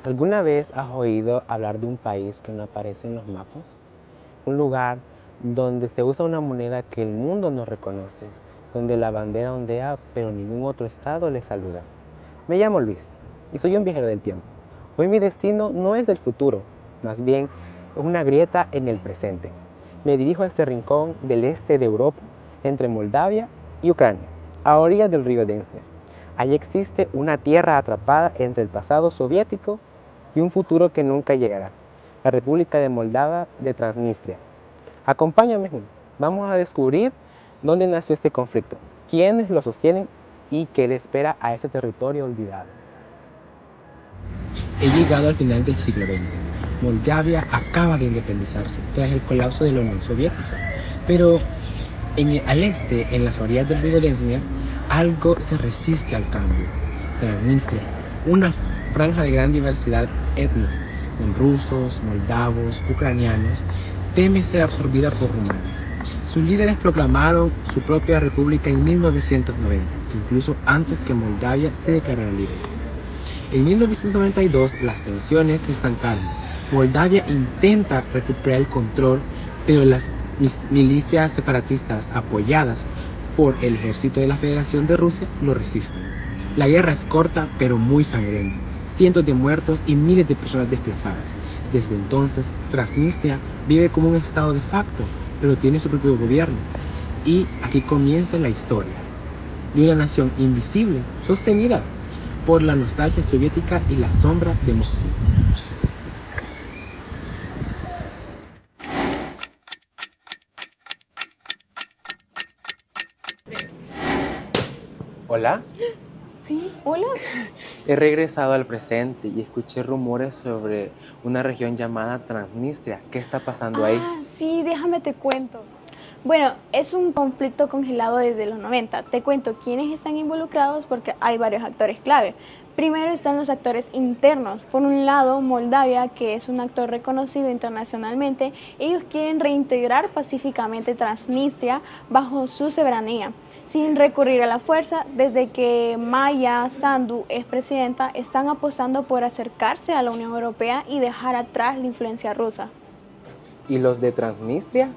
¿Alguna vez has oído hablar de un país que no aparece en los mapas? Un lugar donde se usa una moneda que el mundo no reconoce, donde la bandera ondea pero ningún otro estado le saluda. Me llamo Luis y soy un viajero del tiempo. Hoy mi destino no es el futuro, más bien es una grieta en el presente. Me dirijo a este rincón del este de Europa, entre Moldavia y Ucrania, a orillas del río Dnieper. Allí existe una tierra atrapada entre el pasado soviético y un futuro que nunca llegará, la República de Moldavia de Transnistria. Acompáñame, vamos a descubrir dónde nació este conflicto, quiénes lo sostienen y qué le espera a ese territorio olvidado. He llegado al final del siglo XX. Moldavia acaba de independizarse tras el colapso de la Unión Soviética, pero al este, en las orillas del río Dnieper, algo se resiste al cambio. Transnistria, una franja de gran diversidad étnica, con rusos, moldavos, ucranianos, teme ser absorbida por Rumania. Sus líderes proclamaron su propia república en 1990, incluso antes que Moldavia se declarara libre. En 1992 las tensiones se estancaron. Moldavia intenta recuperar el control, pero las milicias separatistas apoyadas por el ejército de la Federación de Rusia lo resisten. La guerra es corta pero muy sangrienta. Cientos de muertos y miles de personas desplazadas. Desde entonces, Transnistria vive como un estado de facto, pero tiene su propio gobierno. Y aquí comienza la historia de una nación invisible, sostenida por la nostalgia soviética y la sombra de Moscú. Hola, Sí, hola. he regresado al presente y escuché rumores sobre una región llamada Transnistria. ¿Qué está pasando ahí? Sí, déjame te cuento. Bueno, es un conflicto congelado desde los 90. Te cuento quiénes están involucrados porque hay varios actores clave. Primero están los actores internos. Por un lado, Moldavia, que es un actor reconocido internacionalmente, ellos quieren reintegrar pacíficamente Transnistria bajo su soberanía, sin recurrir a la fuerza. Desde que Maya Sandu es presidenta, están apostando por acercarse a la Unión Europea y dejar atrás la influencia rusa. ¿Y los de Transnistria?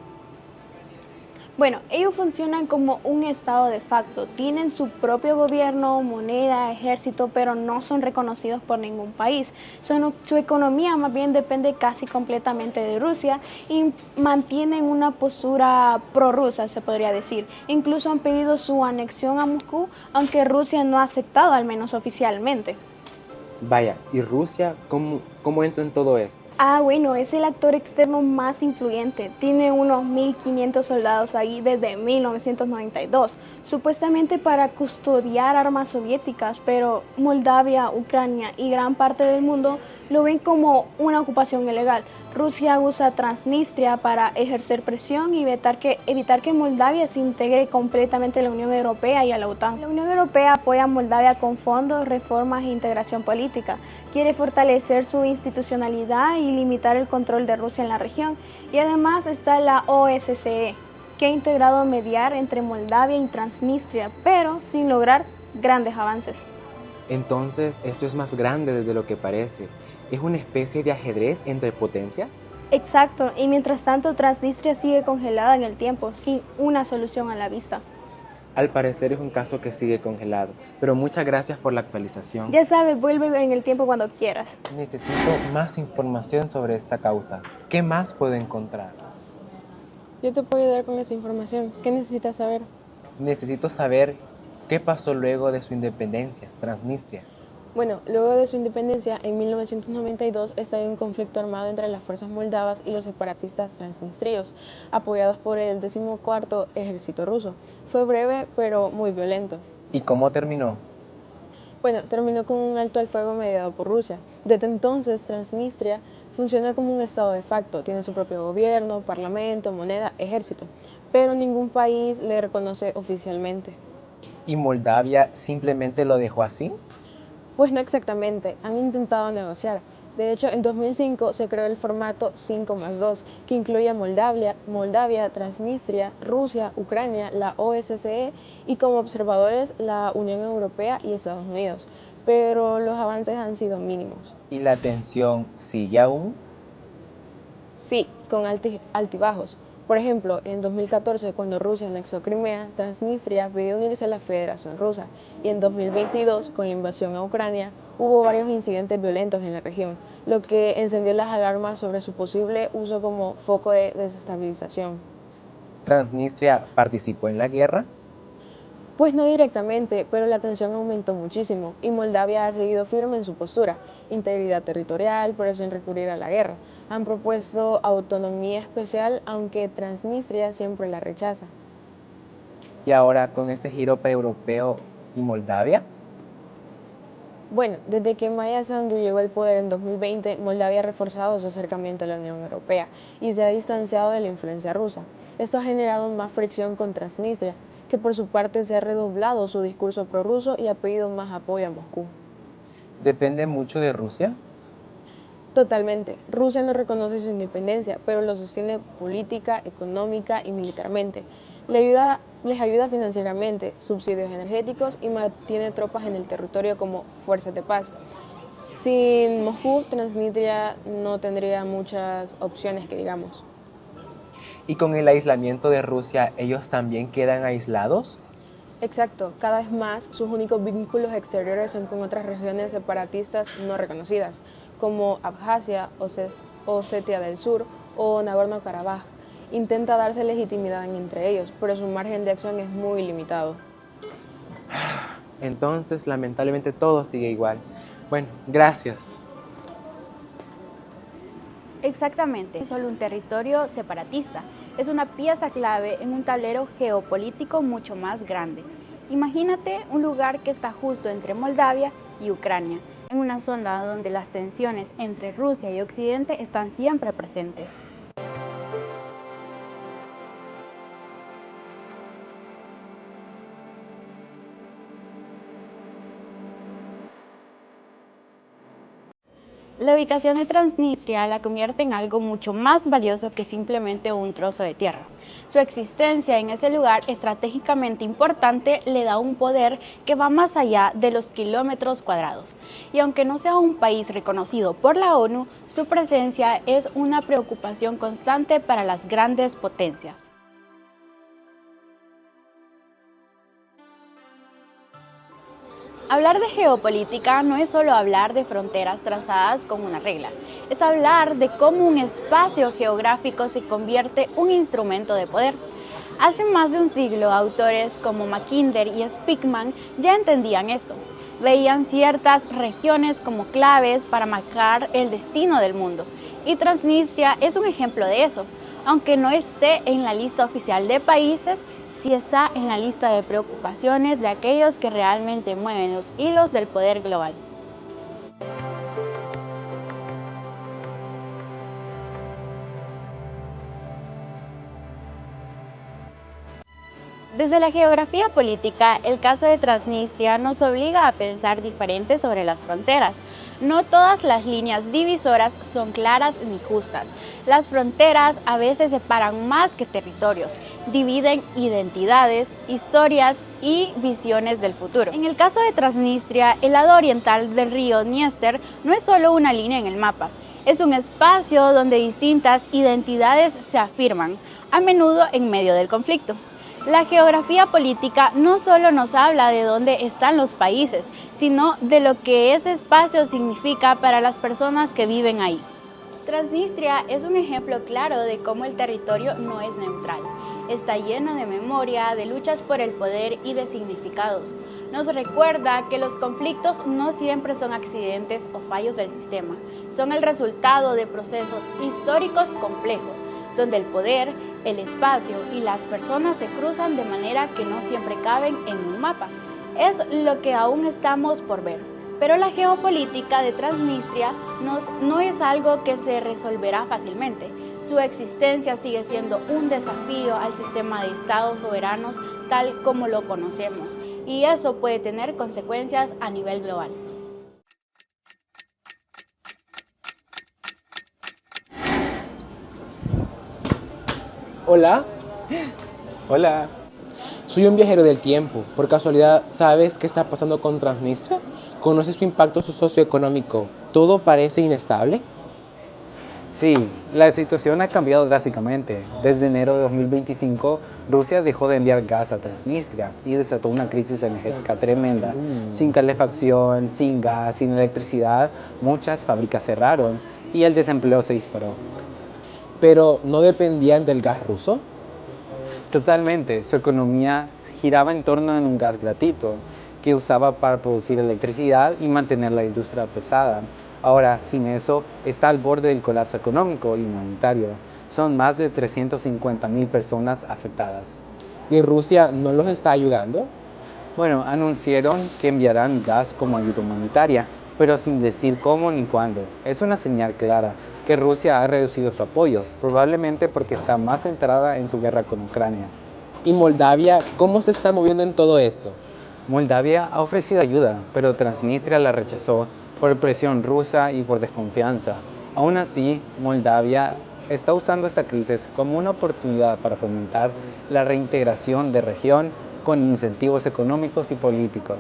Bueno, ellos funcionan como un estado de facto, tienen su propio gobierno, moneda, ejército, pero no son reconocidos por ningún país. Su economía más bien depende casi completamente de Rusia y mantienen una postura prorrusa, se podría decir. Incluso han pedido su anexión a Moscú, aunque Rusia no ha aceptado, al menos oficialmente. Vaya, ¿y Rusia cómo entra en todo esto? Bueno, es el actor externo más influyente. Tiene unos 1.500 soldados ahí desde 1992, supuestamente para custodiar armas soviéticas, pero Moldavia, Ucrania y gran parte del mundo lo ven como una ocupación ilegal. Rusia usa Transnistria para ejercer presión y evitar que Moldavia se integre completamente a la Unión Europea y a la OTAN. La Unión Europea apoya a Moldavia con fondos, reformas e integración política. Quiere fortalecer su institucionalidad y limitar el control de Rusia en la región. Y además está la OSCE, que ha integrado mediar entre Moldavia y Transnistria, pero sin lograr grandes avances. Entonces, esto es más grande de lo que parece. ¿Es una especie de ajedrez entre potencias? Exacto, y mientras tanto Transnistria sigue congelada en el tiempo, sin una solución a la vista. Al parecer es un caso que sigue congelado, pero muchas gracias por la actualización. Ya sabes, vuelve en el tiempo cuando quieras. Necesito más información sobre esta causa. ¿Qué más puedo encontrar? Yo te puedo ayudar con esa información. ¿Qué necesitas saber? Necesito saber qué pasó luego de su independencia, Transnistria. Bueno, luego de su independencia, en 1992 estalló un conflicto armado entre las fuerzas moldavas y los separatistas transnistrios, apoyados por el 14º Ejército ruso. Fue breve, pero muy violento. ¿Y cómo terminó? Bueno, terminó con un alto al fuego mediado por Rusia. Desde entonces, Transnistria funciona como un estado de facto, tiene su propio gobierno, parlamento, moneda, ejército, pero ningún país le reconoce oficialmente. ¿Y Moldavia simplemente lo dejó así? Pues no exactamente, han intentado negociar. De hecho, en 2005 se creó el formato 5+2, que incluye a Moldavia, Transnistria, Rusia, Ucrania, la OSCE y como observadores la Unión Europea y Estados Unidos. Pero los avances han sido mínimos. ¿Y la tensión sigue aún? Sí, con altibajos. Por ejemplo, en 2014, cuando Rusia anexó Crimea, Transnistria pidió unirse a la Federación Rusa, y en 2022, con la invasión a Ucrania, hubo varios incidentes violentos en la región, lo que encendió las alarmas sobre su posible uso como foco de desestabilización. ¿Transnistria participó en la guerra? Pues no directamente, pero la tensión aumentó muchísimo y Moldavia ha seguido firme en su postura, integridad territorial, pero sin recurrir a la guerra. Han propuesto autonomía especial, aunque Transnistria siempre la rechaza. ¿Y ahora con ese giro europeo y Moldavia? Bueno, desde que Maya Sandu llegó al poder en 2020, Moldavia ha reforzado su acercamiento a la Unión Europea y se ha distanciado de la influencia rusa. Esto ha generado más fricción con Transnistria, que por su parte se ha redoblado su discurso prorruso y ha pedido más apoyo a Moscú. ¿Depende mucho de Rusia? Totalmente. Rusia no reconoce su independencia, pero lo sostiene política, económica y militarmente. Les ayuda financieramente, subsidios energéticos y mantiene tropas en el territorio como fuerzas de paz. Sin Moscú, Transnistria no tendría muchas opciones que digamos. ¿Y con el aislamiento de Rusia, ellos también quedan aislados? Exacto, cada vez más sus únicos vínculos exteriores son con otras regiones separatistas no reconocidas, como Abjasia, Osetia del Sur o Nagorno-Karabaj. Intenta darse legitimidad entre ellos, pero su margen de acción es muy limitado. Entonces, lamentablemente todo sigue igual. Bueno, gracias. Exactamente, es solo un territorio separatista, es una pieza clave en un tablero geopolítico mucho más grande. Imagínate un lugar que está justo entre Moldavia y Ucrania, en una zona donde las tensiones entre Rusia y Occidente están siempre presentes. La ubicación de Transnistria la convierte en algo mucho más valioso que simplemente un trozo de tierra. Su existencia en ese lugar estratégicamente importante le da un poder que va más allá de los kilómetros cuadrados. Y aunque no sea un país reconocido por la ONU, su presencia es una preocupación constante para las grandes potencias. Hablar de geopolítica no es solo hablar de fronteras trazadas con una regla, es hablar de cómo un espacio geográfico se convierte en un instrumento de poder. Hace más de un siglo, autores como Mackinder y Speakman ya entendían esto. Veían ciertas regiones como claves para marcar el destino del mundo, y Transnistria es un ejemplo de eso. Aunque no esté en la lista oficial de países, sí está en la lista de preocupaciones de aquellos que realmente mueven los hilos del poder global. Desde la geografía política, el caso de Transnistria nos obliga a pensar diferente sobre las fronteras. No todas las líneas divisoras son claras ni justas. Las fronteras a veces separan más que territorios, dividen identidades, historias y visiones del futuro. En el caso de Transnistria, el lado oriental del río Dniester no es solo una línea en el mapa, es un espacio donde distintas identidades se afirman, a menudo en medio del conflicto. La geografía política no solo nos habla de dónde están los países, sino de lo que ese espacio significa para las personas que viven ahí. Transnistria es un ejemplo claro de cómo el territorio no es neutral. Está lleno de memoria, de luchas por el poder y de significados. Nos recuerda que los conflictos no siempre son accidentes o fallos del sistema, son el resultado de procesos históricos complejos, donde el poder, el espacio y las personas se cruzan de manera que no siempre caben en un mapa. Es lo que aún estamos por ver. Pero la geopolítica de Transnistria no es algo que se resolverá fácilmente. Su existencia sigue siendo un desafío al sistema de estados soberanos tal como lo conocemos, y eso puede tener consecuencias a nivel global. Hola, Hola. soy un viajero del tiempo. Por casualidad, ¿sabes qué está pasando con Transnistria? ¿Conoces su impacto socioeconómico? ¿Todo parece inestable? Sí, la situación ha cambiado drásticamente. Desde enero de 2025, Rusia dejó de enviar gas a Transnistria y desató una crisis energética tremenda. Sin calefacción, sin gas, sin electricidad, muchas fábricas cerraron y el desempleo se disparó. Pero ¿no dependían del gas ruso? Totalmente, su economía giraba en torno a un gas gratuito que usaba para producir electricidad y mantener la industria pesada. Ahora, sin eso, está al borde del colapso económico y humanitario. Son más de 350.000 personas afectadas. ¿Y Rusia no los está ayudando? Bueno, anunciaron que enviarán gas como ayuda humanitaria, pero sin decir cómo ni cuándo. Es una señal clara que Rusia ha reducido su apoyo, probablemente porque está más centrada en su guerra con Ucrania. ¿Y Moldavia cómo se está moviendo en todo esto? Moldavia ha ofrecido ayuda, pero Transnistria la rechazó por presión rusa y por desconfianza. Aún así, Moldavia está usando esta crisis como una oportunidad para fomentar la reintegración de región con incentivos económicos y políticos.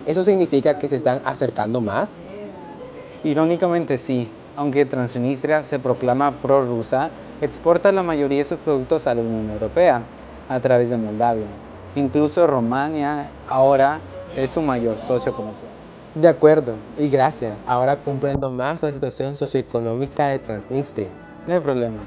¿Eso significa que se están acercando más? Irónicamente sí, aunque Transnistria se proclama prorrusa, exporta la mayoría de sus productos a la Unión Europea a través de Moldavia. Incluso Rumania ahora es su mayor socio comercial. De acuerdo, y gracias. Ahora comprendo más la situación socioeconómica de Transnistria. No hay problema.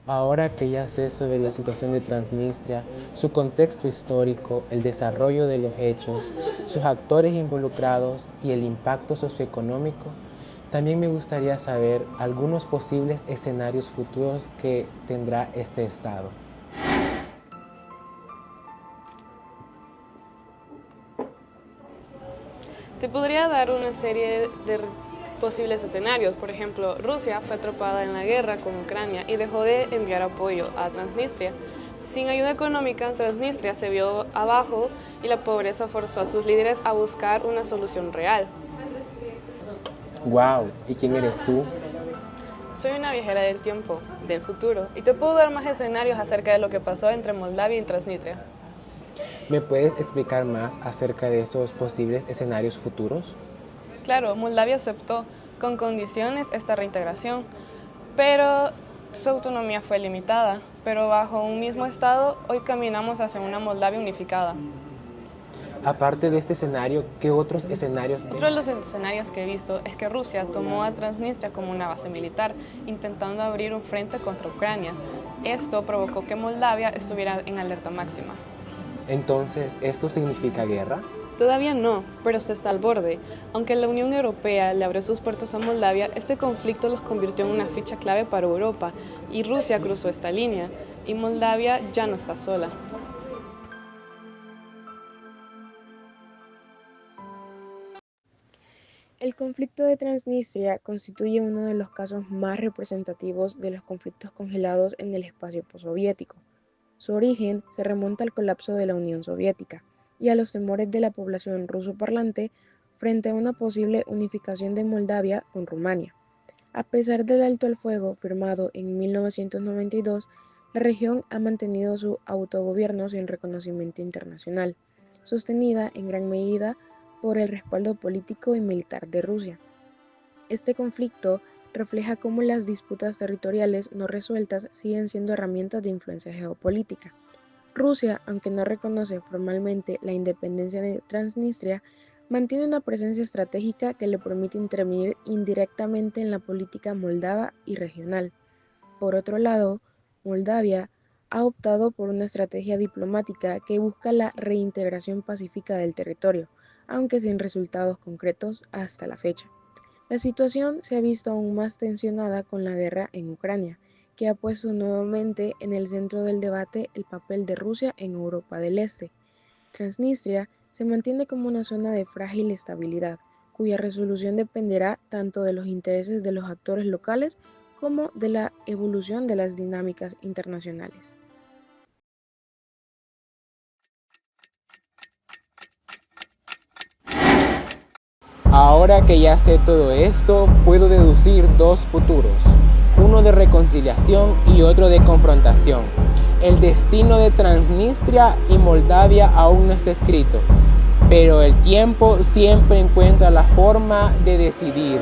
Ahora que ya sé sobre la situación de Transnistria, su contexto histórico, el desarrollo de los hechos, sus actores involucrados y el impacto socioeconómico, también me gustaría saber algunos posibles escenarios futuros que tendrá este estado. Te podría dar una serie de posibles escenarios. Por ejemplo, Rusia fue atrapada en la guerra con Ucrania y dejó de enviar apoyo a Transnistria. Sin ayuda económica, Transnistria se vio abajo y la pobreza forzó a sus líderes a buscar una solución real. Wow, ¿y quién eres tú? Soy una viajera del tiempo, del futuro, y te puedo dar más escenarios acerca de lo que pasó entre Moldavia y Transnistria. ¿Me puedes explicar más acerca de estos posibles escenarios futuros? Claro, Moldavia aceptó con condiciones esta reintegración, pero su autonomía fue limitada. Pero bajo un mismo Estado, hoy caminamos hacia una Moldavia unificada. Aparte de este escenario, ¿qué otros escenarios ven? Otro de los escenarios que he visto es que Rusia tomó a Transnistria como una base militar, intentando abrir un frente contra Ucrania. Esto provocó que Moldavia estuviera en alerta máxima. Entonces, ¿esto significa guerra? Todavía no, pero se está al borde. Aunque la Unión Europea le abrió sus puertas a Moldavia, este conflicto los convirtió en una ficha clave para Europa, y Rusia cruzó esta línea, y Moldavia ya no está sola. El conflicto de Transnistria constituye uno de los casos más representativos de los conflictos congelados en el espacio postsoviético. Su origen se remonta al colapso de la Unión Soviética y a los temores de la población rusoparlante frente a una posible unificación de Moldavia con Rumania. A pesar del alto al fuego firmado en 1992, la región ha mantenido su autogobierno sin reconocimiento internacional, sostenida en gran medida por el respaldo político y militar de Rusia. Este conflicto refleja cómo las disputas territoriales no resueltas siguen siendo herramientas de influencia geopolítica. Rusia, aunque no reconoce formalmente la independencia de Transnistria, mantiene una presencia estratégica que le permite intervenir indirectamente en la política moldava y regional. Por otro lado, Moldavia ha optado por una estrategia diplomática que busca la reintegración pacífica del territorio, aunque sin resultados concretos hasta la fecha. La situación se ha visto aún más tensionada con la guerra en Ucrania, que ha puesto nuevamente en el centro del debate el papel de Rusia en Europa del Este. Transnistria se mantiene como una zona de frágil estabilidad, cuya resolución dependerá tanto de los intereses de los actores locales como de la evolución de las dinámicas internacionales. Ahora que ya sé todo esto, puedo deducir dos futuros, uno de reconciliación y otro de confrontación. El destino de Transnistria y Moldavia aún no está escrito, pero el tiempo siempre encuentra la forma de decidir.